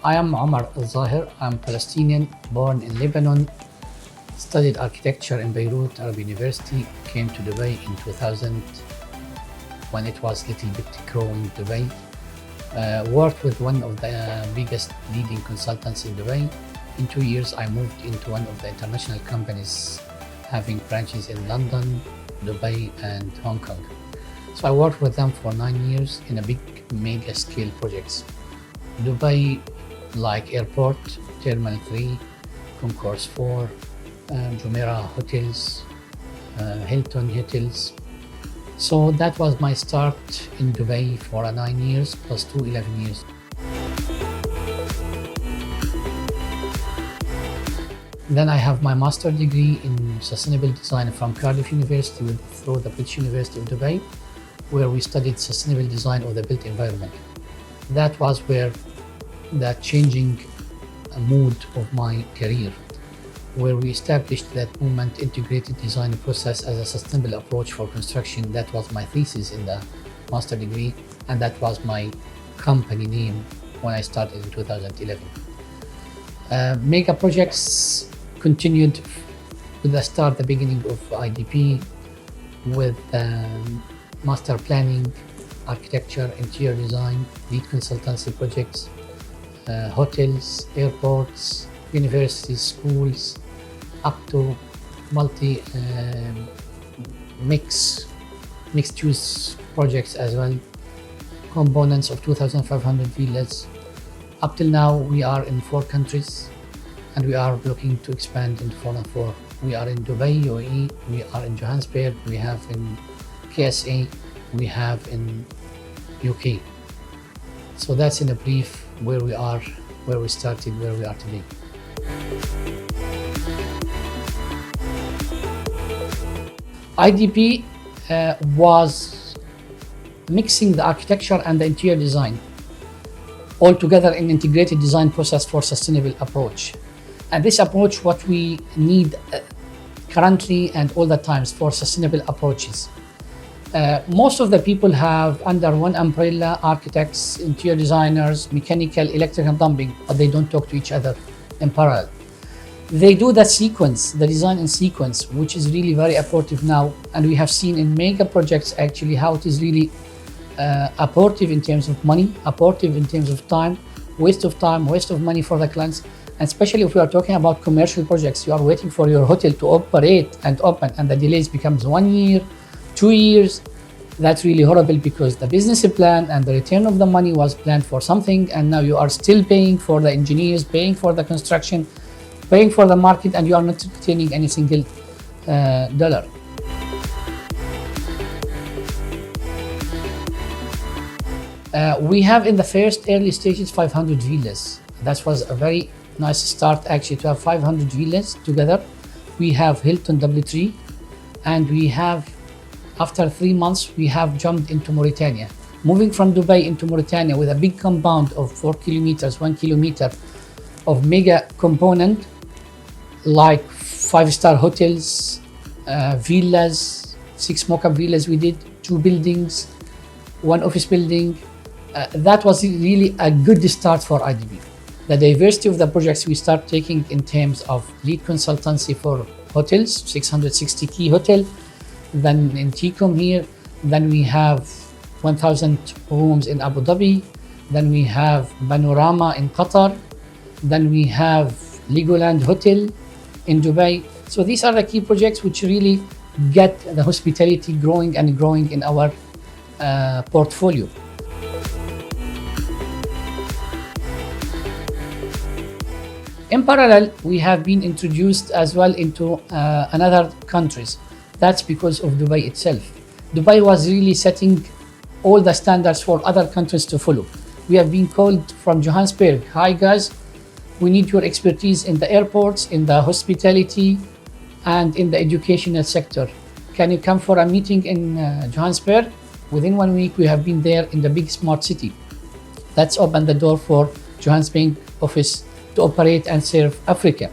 I am Omar Zaher. I'm Palestinian, born in Lebanon, studied architecture in Beirut Arab University, came to Dubai in 2000 when it was a little bit growing Dubai. Worked with one of the biggest leading consultancy in Dubai. In 2 years, I moved into one of the international companies having branches in London, Dubai, and Hong Kong. So I worked with them for 9 years in a big mega scale projects. Dubai, like airport, Terminal 3, Concourse 4, Jumeirah hotels, Hilton hotels. So that was my start in Dubai for 9 years plus 11 years. Then I have my master's degree in sustainable design from Cardiff University through the British University of Dubai, where we studied sustainable design of the built environment. That was where the changing mood of my career, where we established that movement integrated design process as a sustainable approach for construction. That was my thesis in the master degree, and that was my company name when I started in 2011. Mega projects continued with the beginning of IDP, with master planning, architecture, interior design, lead consultancy projects, hotels, airports, universities, schools, up to mixed use projects as well, components of 2,500 villas. Up till now, we are in 4 countries and we are looking to expand into 4 and 4. We are in Dubai, UAE, we are in Johannesburg, we have in KSA, we have in UK. So that's in a brief where we are, where we started, where we are today. IDP was mixing the architecture and the interior design all together in integrated design process for sustainable approach. And this approach, what we need currently and all the times for sustainable approaches. Most of the people have under one umbrella architects, interior designers, mechanical, electrical, and plumbing, but they don't talk to each other in parallel. They do the sequence, the design in sequence, which is really very apportive now. And we have seen in mega projects actually how it is really apportive in terms of money, apportive in terms of time, waste of money for the clients. And especially if we are talking about commercial projects, you are waiting for your hotel to operate and open, and the delays becomes 1 year, 2 years. That's really horrible because the business plan and the return of the money was planned for something, and now you are still paying for the engineers, paying for the construction, paying for the market, and you are not retaining any single dollar. We have in the first early stages 500 villas. That was a very nice start actually to have 500 villas together. We have Hilton W3, and we have, after 3 months, we have jumped into Mauritania. Moving from Dubai into Mauritania with a big compound of 4 kilometers, 1 kilometer of mega component, like 5-star hotels, villas, 6 mock-up villas we did, 2 buildings, 1 office building. That was really a good start for IDP. The diversity of the projects we start taking in terms of lead consultancy for hotels, 660 key hotel, then in Tecom here, then we have 1,000 rooms in Abu Dhabi, then we have Panorama in Qatar, then we have Legoland Hotel in Dubai. So these are the key projects which really get the hospitality growing and growing in our portfolio. In parallel, we have been introduced as well into another countries. That's because of Dubai itself. Dubai was really setting all the standards for other countries to follow. We have been called from Johannesburg, hi guys, we need your expertise in the airports, in the hospitality, and in the educational sector. Can you come for a meeting in Johannesburg? Within 1 week, we have been there in the big smart city. That's opened the door for Johannesburg office to operate and serve Africa.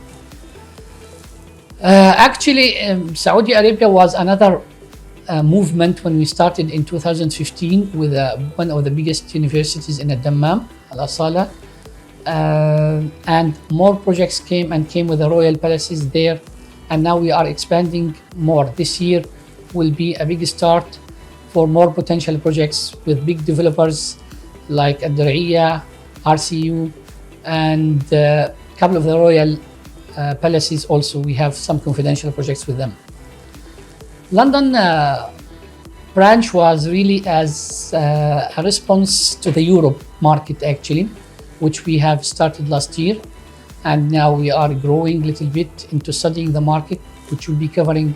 Saudi Arabia was another movement when we started in 2015 with one of the biggest universities in Dammam, Al Asala. and more projects came with the royal palaces there, and now we are expanding more. This year will be a big start for more potential projects with big developers like Ad-Diriyah, RCU, and a couple of the royal palaces also. We have some confidential projects with them. London branch was really as a response to the Europe market actually, which we have started last year, and now we are growing a little bit into studying the market, which will be covering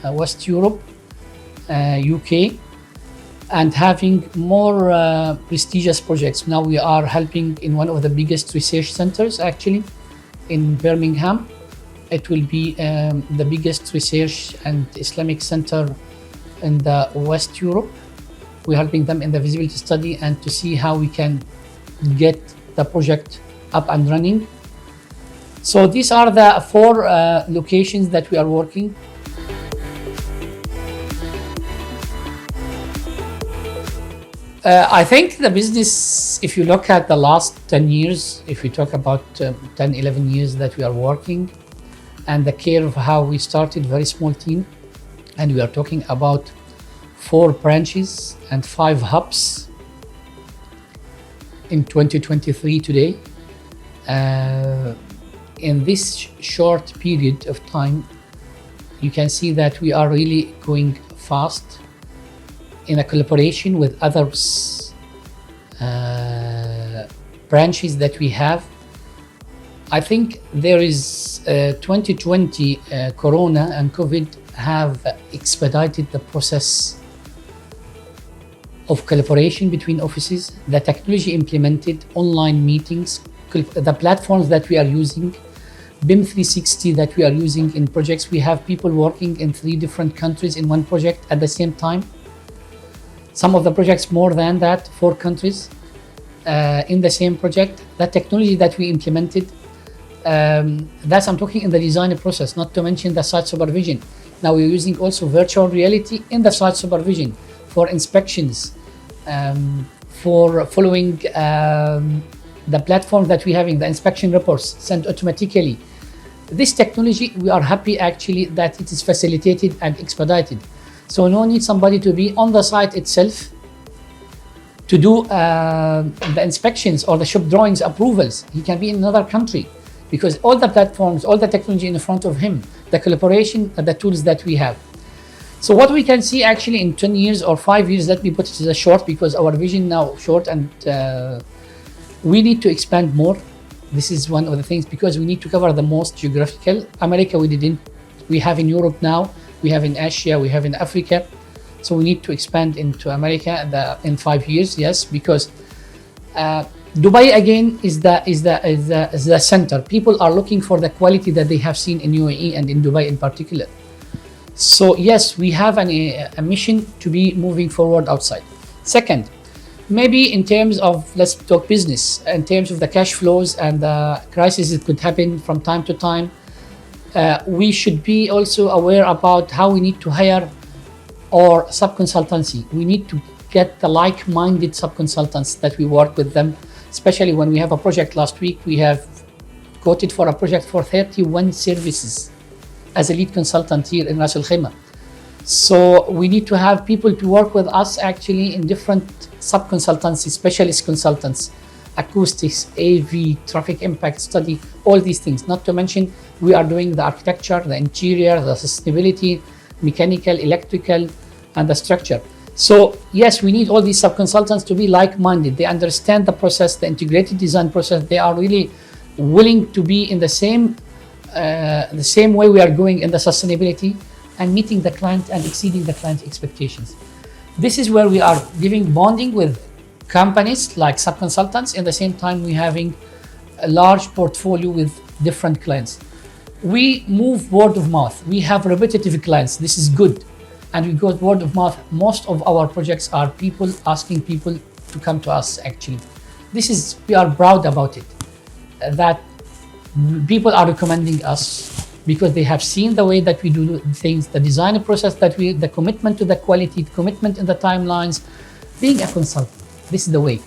West Europe, UK, and having more prestigious projects. Now we are helping in one of the biggest research centers actually in Birmingham. It will be the biggest research and Islamic center in the West Europe. We're helping them in the feasibility study and to see how we can get the project up and running. So these are the 4 locations that we are working. I think the business, if you look at the last 10 years, if we talk about 10, 11 years that we are working, and the care of how we started, very small team, and we are talking about 4 branches and 5 hubs in 2023 today. In this short period of time, you can see that we are really going fast in a collaboration with others branches that we have. I think there is 2020 Corona and COVID have expedited the process of collaboration between offices, the technology implemented, online meetings, the platforms that we are using, BIM 360 that we are using in projects. We have people working in 3 different countries in one project at the same time. Some of the projects more than that, 4 countries in the same project. That technology that we implemented, that's I'm talking in the design process, not to mention the site supervision. Now we're using also virtual reality in the site supervision for inspections, for following the platform that we have in the inspection reports sent automatically. This technology, we are happy actually that it is facilitated and expedited. So no need somebody to be on the site itself to do the inspections or the shop drawings approvals. He can be in another country because all the platforms, all the technology in front of him, the collaboration, the tools that we have. So what we can see actually in 10 years or 5 years, let me put it as a short because our vision now short, and we need to expand more. This is one of the things because we need to cover the most geographical. America we have in Europe now, we have in Asia, we have in Africa. So we need to expand into America in 5 years, yes, because Dubai again is the center. People are looking for the quality that they have seen in UAE and in Dubai in particular. So yes, we have a mission to be moving forward outside. Second, maybe in terms of, let's talk business, in terms of the cash flows and the crisis that could happen from time to time, we should be also aware about how we need to hire or sub-consultancy. We need to get the like-minded sub-consultants that we work with them, especially when we have a project. Last week, we have quoted for a project for 31 services as a lead consultant here in Ras Al Khaimah. So we need to have people to work with us actually in different sub-consultancy, specialist consultants, acoustics, AV, traffic impact study, all these things. Not to mention, we are doing the architecture, the interior, the sustainability, mechanical, electrical, and the structure. So yes, we need all these sub-consultants to be like-minded. They understand the process, the integrated design process. They are really willing to be in the same way we are going in the sustainability and meeting the client and exceeding the client's expectations. This is where we are giving bonding with companies like sub-consultants. At the same time, we're having a large portfolio with different clients. We move word of mouth. We have repetitive clients. This is good. And we go word of mouth. Most of our projects are people asking people to come to us actually. We are proud about it, that people are recommending us because they have seen the way that we do things, the design process the commitment to the quality, the commitment in the timelines, being a consultant. This is the way.